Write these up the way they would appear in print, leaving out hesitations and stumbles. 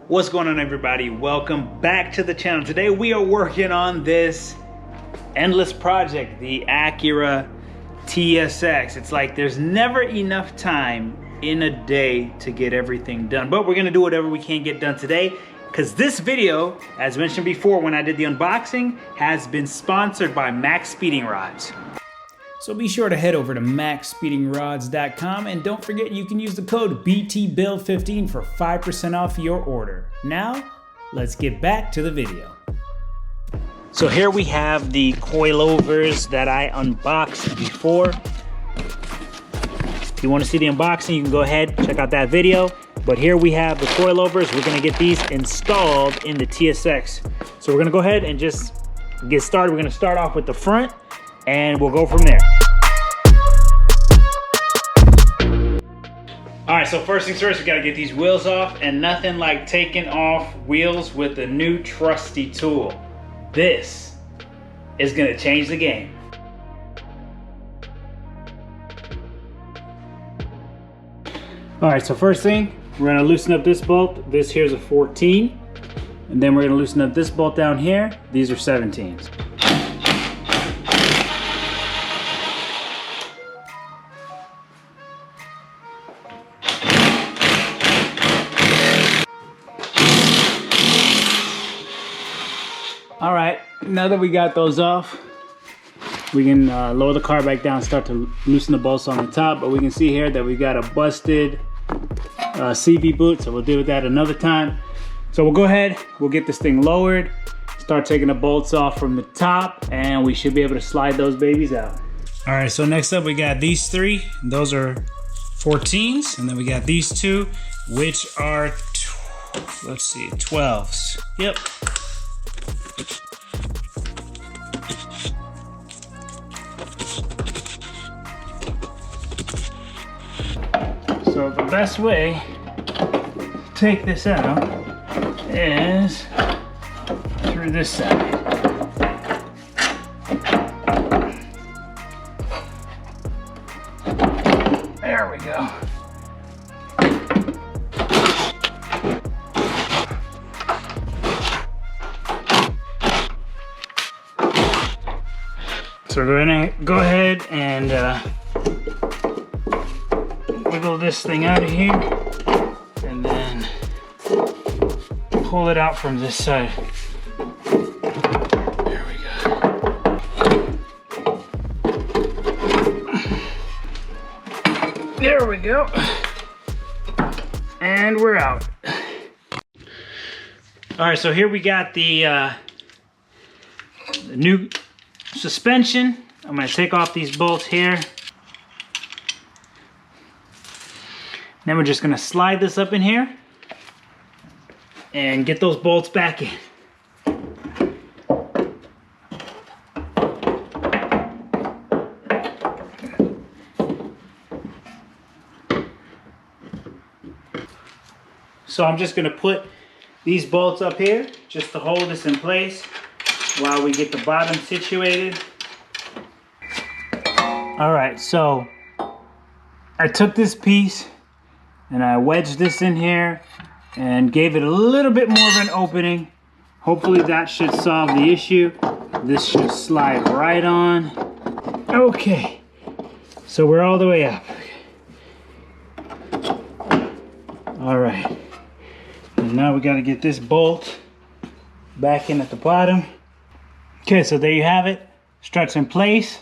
What's going on, everybody? Welcome back to the channel. Today we are working on this endless project, the Acura TSX. It's like there's never enough time in a day to get everything done, but we're gonna do whatever we can get done today, because this video, as mentioned before when I did the unboxing, has been sponsored by Maxpeedingrods. So be sure to head over to Maxpeedingrods.com, and don't forget you can use the code BTBuild15 for 5% off your order. Now, let's get back to the video. So here we have the coilovers that I unboxed before. If you want to see the unboxing, you can go ahead, check out that video. But here we have the coilovers. We're gonna get these installed in the TSX. So we're gonna go ahead and just get started. We're gonna start off with the front, and we'll go from there. All right, so first things first, we gotta get these wheels off, and nothing like taking off wheels with a new trusty tool. This is gonna change the game. All right, so first thing, we're gonna loosen up this bolt. This here's a 14, and then we're gonna loosen up this bolt down here. These are 17s. All right, now that we got those off, we can lower the car back down and start to loosen the bolts on the top. But we can see here that we got a busted CV boot, so we'll deal with that another time. So we'll go ahead, we'll get this thing lowered, start taking the bolts off from the top, and we should be able to slide those babies out. All right, so next up we got these three. Those are 14s, and then we got these two, which are, let's see, 12s. Yep. So the best way to take this out is through this side. There we go. So we're gonna go ahead and wiggle this thing out of here, and then pull it out from this side. There we go. There we go. And we're out. All right, so here we got the new suspension. I'm gonna take off these bolts here. Then we're just gonna slide this up in here and get those bolts back in. So I'm just gonna put these bolts up here just to hold this in place while we get the bottom situated. All right, so I took this piece and I wedged this in here and gave it a little bit more of an opening. Hopefully that should solve the issue. This should slide right on. Okay, so we're all the way up. All right, and now we gotta get this bolt back in at the bottom. Okay, so there you have it. Struts in place.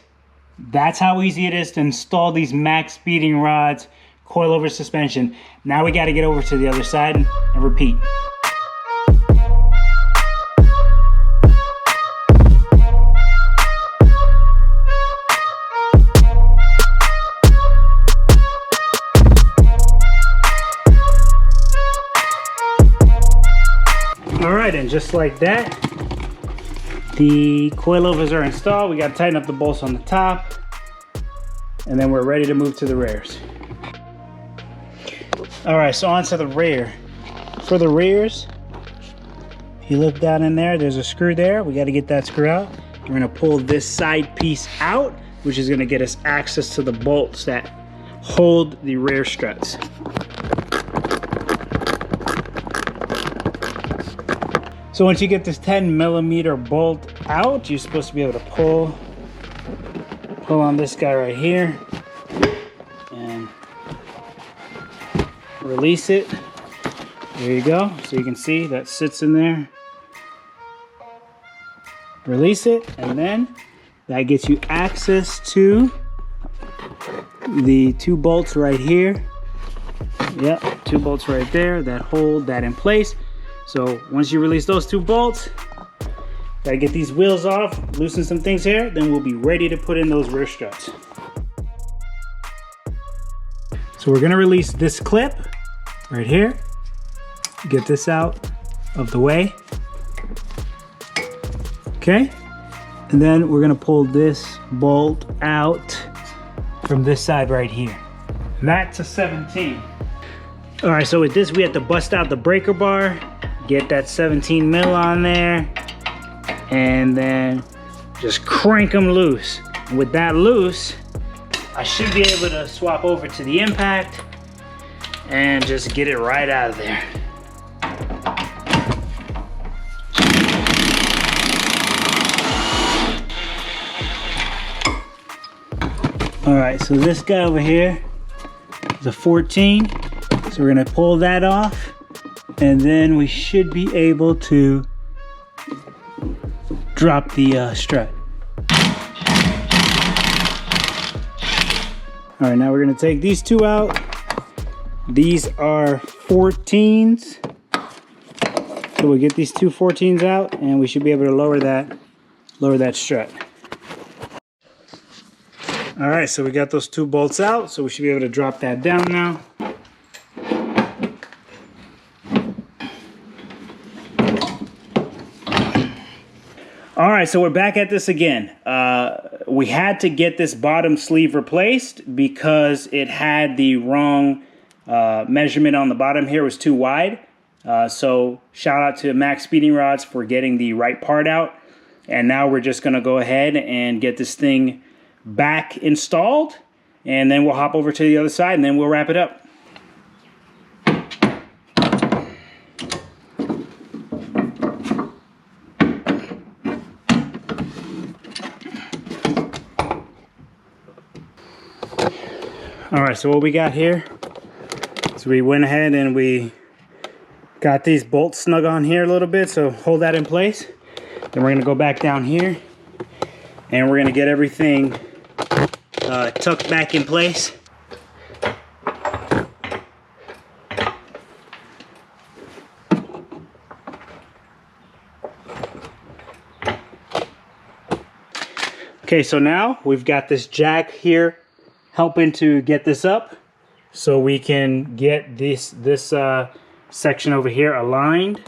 That's how easy it is to install these Maxpeedingrods coilover suspension. Now we got to get over to the other side and repeat. All right, and just like that, the coilovers are installed. We got to tighten up the bolts on the top, and then we're ready to move to the rears. All right, so on to the rear. For the rears, if you look down in there, there's a screw there. We got to get that screw out. We're gonna pull this side piece out, which is gonna get us access to the bolts that hold the rear struts. So once you get this 10mm bolt out, you're supposed to be able to pull on this guy right here and release it. There you go. So you can see that sits in there. Release it, and then that gets you access to the 2 bolts right here. Yep, 2 bolts right there that hold that in place. So once you release those 2 bolts, gotta get these wheels off, loosen some things here, then we'll be ready to put in those rear struts. So we're gonna release this clip right here. Get this out of the way. Okay, and then we're gonna pull this bolt out from this side right here. And that's a 17. All right, so with this, we have to bust out the breaker bar, get that 17 mil on there, and then just crank them loose. And with that loose, I should be able to swap over to the impact and just get it right out of there. All right, so this guy over here is a 14. So we're gonna pull that off, and then we should be able to drop the strut. All right, now we're gonna take these 2 out. These are 14s. So we'll get these 2 14s out, and we should be able to lower that strut. All right, so we got those 2 bolts out, so we should be able to drop that down now. All right, so we're back at this again. We had to get this bottom sleeve replaced because it had the wrong measurement on the bottom here. It was too wide. So shout out to Maxpeedingrods for getting the right part out. And now we're just gonna go ahead and get this thing back installed, and then we'll hop over to the other side, and then we'll wrap it up. All right, so what we got here is we went ahead and we got these bolts snug on here a little bit, so hold that in place. Then we're gonna go back down here, and we're gonna get everything tucked back in place. Okay, so now we've got this jack here helping to get this up, so we can get this section over here aligned.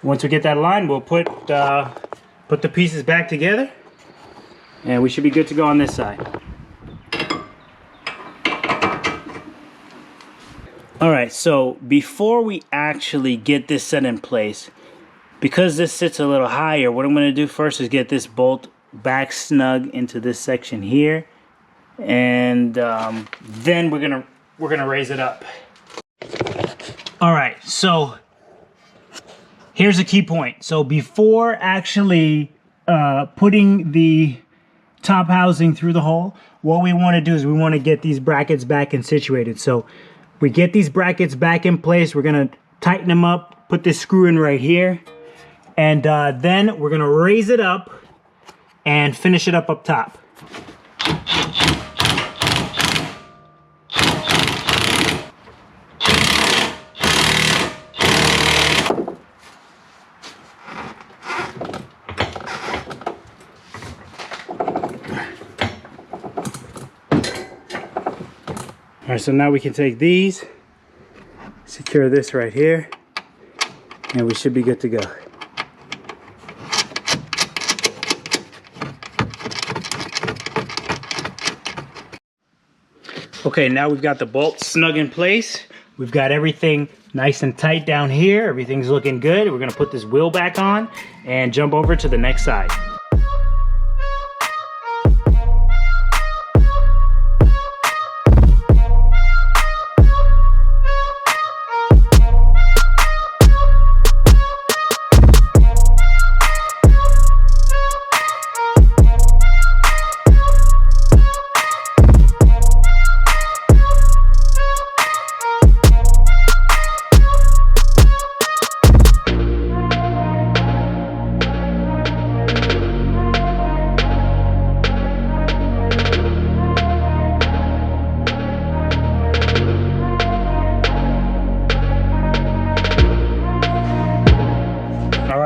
Once we get that aligned, we'll put the pieces back together, and we should be good to go on this side. All right, so before we actually get this set in place, because this sits a little higher, what I'm going to do first is get this bolt back snug into this section here, and then we're gonna raise it up. All right, so here's a key point. So before actually putting the top housing through the hole, what we want to do is we want to get these brackets back and situated. So we get these brackets back in place. We're gonna tighten them up, put this screw in right here, and then we're gonna raise it up and finish it up top. All right, so now we can take these, secure this right here, and we should be good to go. Okay, now we've got the bolts snug in place. We've got everything nice and tight down here. Everything's looking good. We're gonna put this wheel back on and jump over to the next side.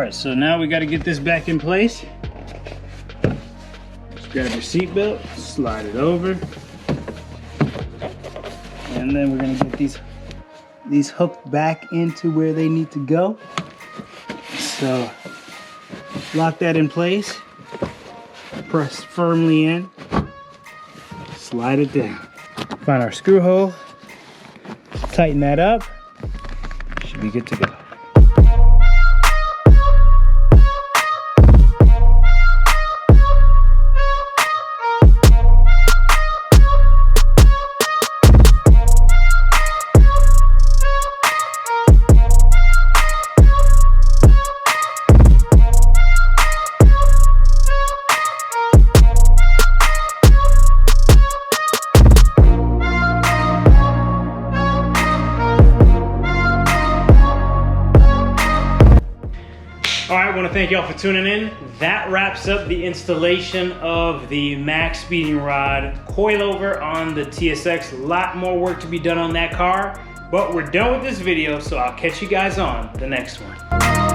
right, so now we got to get this back in place. Just grab your seat belt, slide it over, and then we're gonna get these hooked back into where they need to go. So lock that in place, press firmly in, slide it down. Find our screw hole, tighten that up, should be good to go. Alright, I want to thank y'all for tuning in. That wraps up the installation of the Maxpeedingrods Coilover on the TSX. A lot more work to be done on that car, but we're done with this video, so I'll catch you guys on the next one.